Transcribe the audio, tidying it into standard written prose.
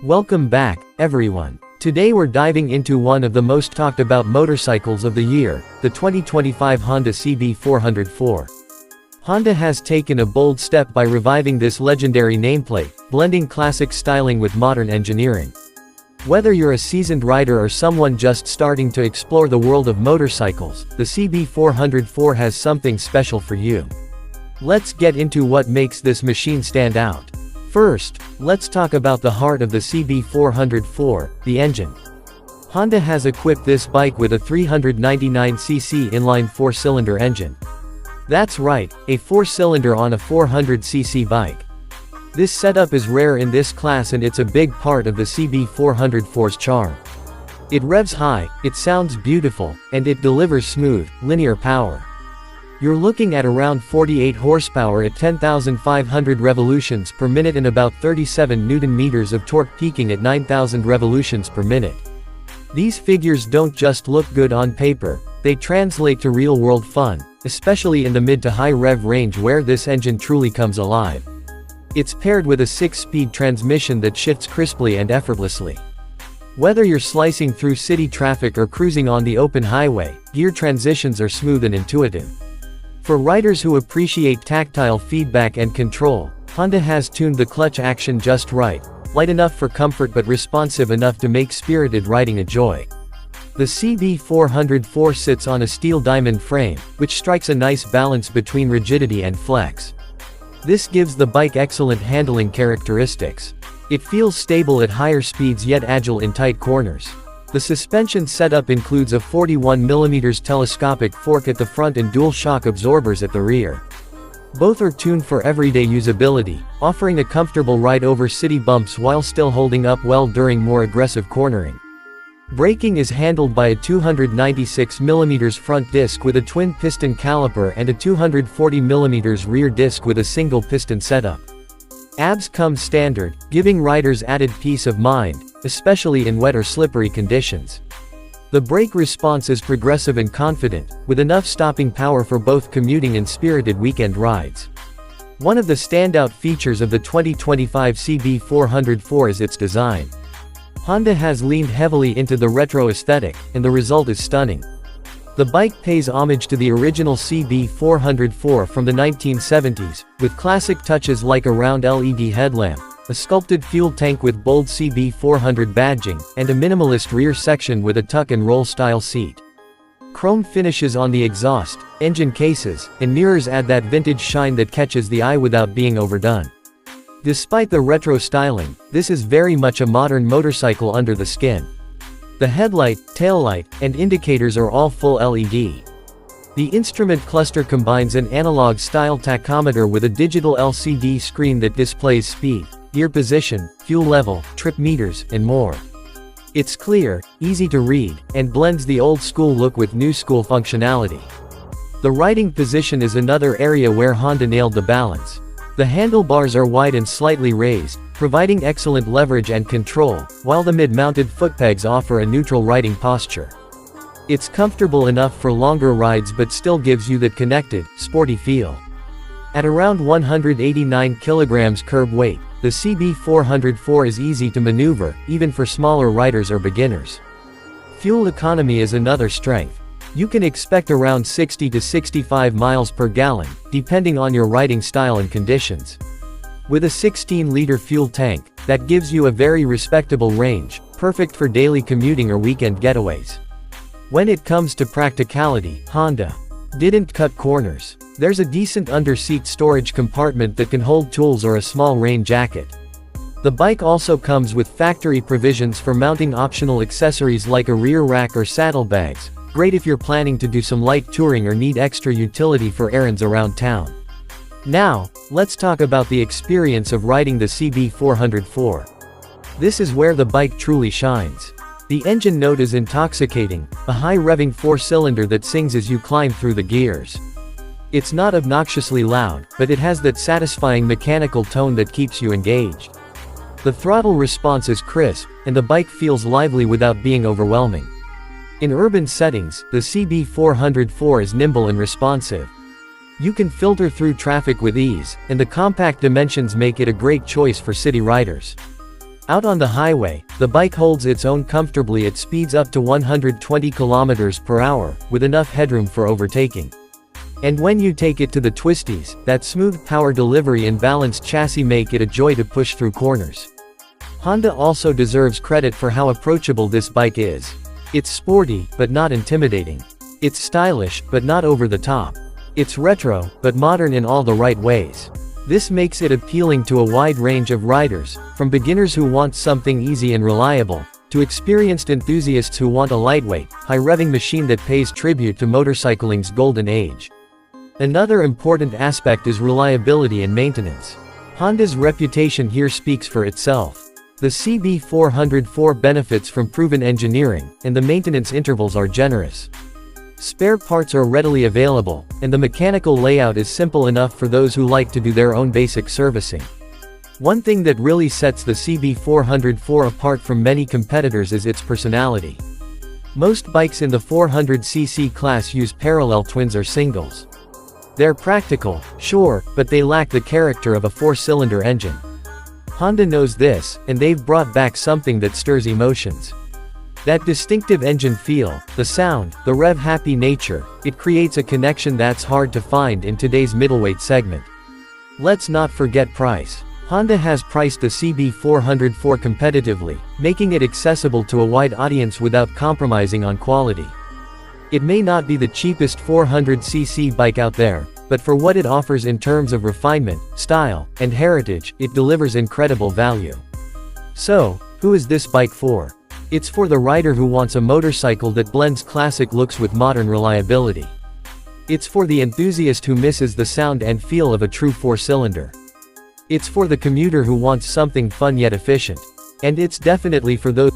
Welcome back, everyone. Today we're diving into one of the most talked about motorcycles of the year, the 2025 Honda CB400 Four. Honda has taken a bold step by reviving this legendary nameplate, blending classic styling with modern engineering. Whether you're a seasoned rider or someone just starting to explore the world of motorcycles, the CB400 Four has something special for you. Let's get into what makes this machine stand out. First, let's talk about the heart of the CB400 Four, the engine. Honda has equipped this bike with a 399cc inline-four cylinder engine. That's right, a 4-cylinder on a 400cc bike. This setup is rare in this class and it's a big part of the CB400 Four's charm. It revs high, it sounds beautiful, and it delivers smooth, linear power. You're looking at around 48 horsepower at 10,500 revolutions per minute and about 37 Nm of torque peaking at 9,000 revolutions per minute. These figures don't just look good on paper, they translate to real-world fun, especially in the mid to high rev range where this engine truly comes alive. It's paired with a 6-speed transmission that shifts crisply and effortlessly. Whether you're slicing through city traffic or cruising on the open highway, gear transitions are smooth and intuitive. For riders who appreciate tactile feedback and control, Honda has tuned the clutch action just right, light enough for comfort but responsive enough to make spirited riding a joy. The CB400 Four sits on a steel diamond frame, which strikes a nice balance between rigidity and flex. This gives the bike excellent handling characteristics. It feels stable at higher speeds yet agile in tight corners. The suspension setup includes a 41mm telescopic fork at the front and dual shock absorbers at the rear. Both are tuned for everyday usability, offering a comfortable ride over city bumps while still holding up well during more aggressive cornering. Braking is handled by a 296mm front disc with a twin-piston caliper and a 240mm rear disc with a single piston setup. ABS come standard, giving riders added peace of mind, especially in wet or slippery conditions. The brake response is progressive and confident, with enough stopping power for both commuting and spirited weekend rides. One of the standout features of the 2025 CB400 Four is its design. Honda has leaned heavily into the retro aesthetic, and the result is stunning. The bike pays homage to the original CB400 Four from the 1970s, with classic touches like a round LED headlamp, a sculpted fuel tank with bold CB400 badging, and a minimalist rear section with a tuck-and-roll style seat. Chrome finishes on the exhaust, engine cases, and mirrors add that vintage shine that catches the eye without being overdone. Despite the retro styling, this is very much a modern motorcycle under the skin. The headlight, taillight, and indicators are all full LED. The instrument cluster combines an analog-style tachometer with a digital LCD screen that displays speed, gear position, fuel level, trip meters, and more. It's clear, easy to read, and blends the old-school look with new-school functionality. The riding position is another area where Honda nailed the balance. The handlebars are wide and slightly raised, providing excellent leverage and control, while the mid-mounted footpegs offer a neutral riding posture. It's comfortable enough for longer rides but still gives you that connected, sporty feel. At around 189 kg curb weight, the CB400 Four is easy to maneuver, even for smaller riders or beginners. Fuel economy is another strength. You can expect around 60 to 65 miles per gallon, depending on your riding style and conditions. With a 16-liter fuel tank, that gives you a very respectable range, perfect for daily commuting or weekend getaways. When it comes to practicality, Honda didn't cut corners. There's a decent under-seat storage compartment that can hold tools or a small rain jacket. The bike also comes with factory provisions for mounting optional accessories like a rear rack or saddlebags, great if you're planning to do some light touring or need extra utility for errands around town. Now, let's talk about the experience of riding the CB400 Four. This is where the bike truly shines. The engine note is intoxicating, a high-revving 4-cylinder that sings as you climb through the gears. It's not obnoxiously loud, but it has that satisfying mechanical tone that keeps you engaged. The throttle response is crisp, and the bike feels lively without being overwhelming. In urban settings, the CB400 Four is nimble and responsive. You can filter through traffic with ease, and the compact dimensions make it a great choice for city riders. Out on the highway, the bike holds its own comfortably at speeds up to 120 km per hour, with enough headroom for overtaking. And when you take it to the twisties, that smooth power delivery and balanced chassis make it a joy to push through corners. Honda also deserves credit for how approachable this bike is. It's sporty, but not intimidating. It's stylish, but not over the top. It's retro, but modern in all the right ways. This makes it appealing to a wide range of riders, from beginners who want something easy and reliable, to experienced enthusiasts who want a lightweight, high-revving machine that pays tribute to motorcycling's golden age. Another important aspect is reliability and maintenance. Honda's reputation here speaks for itself. The CB400 Four benefits from proven engineering, and the maintenance intervals are generous. Spare parts are readily available, and the mechanical layout is simple enough for those who like to do their own basic servicing. One thing that really sets the CB400 Four apart from many competitors is its personality. Most bikes in the 400cc class use parallel twins or singles. They're practical, sure, but they lack the character of a four-cylinder engine. Honda knows this, and they've brought back something that stirs emotions. That distinctive engine feel, the sound, the rev-happy nature, it creates a connection that's hard to find in today's middleweight segment. Let's not forget price. Honda has priced the CB400 Four competitively, making it accessible to a wide audience without compromising on quality. It may not be the cheapest 400cc bike out there, but for what it offers in terms of refinement, style, and heritage, it delivers incredible value. So, who is this bike for? It's for the rider who wants a motorcycle that blends classic looks with modern reliability. It's for the enthusiast who misses the sound and feel of a true four-cylinder. It's for the commuter who wants something fun yet efficient. And it's definitely for those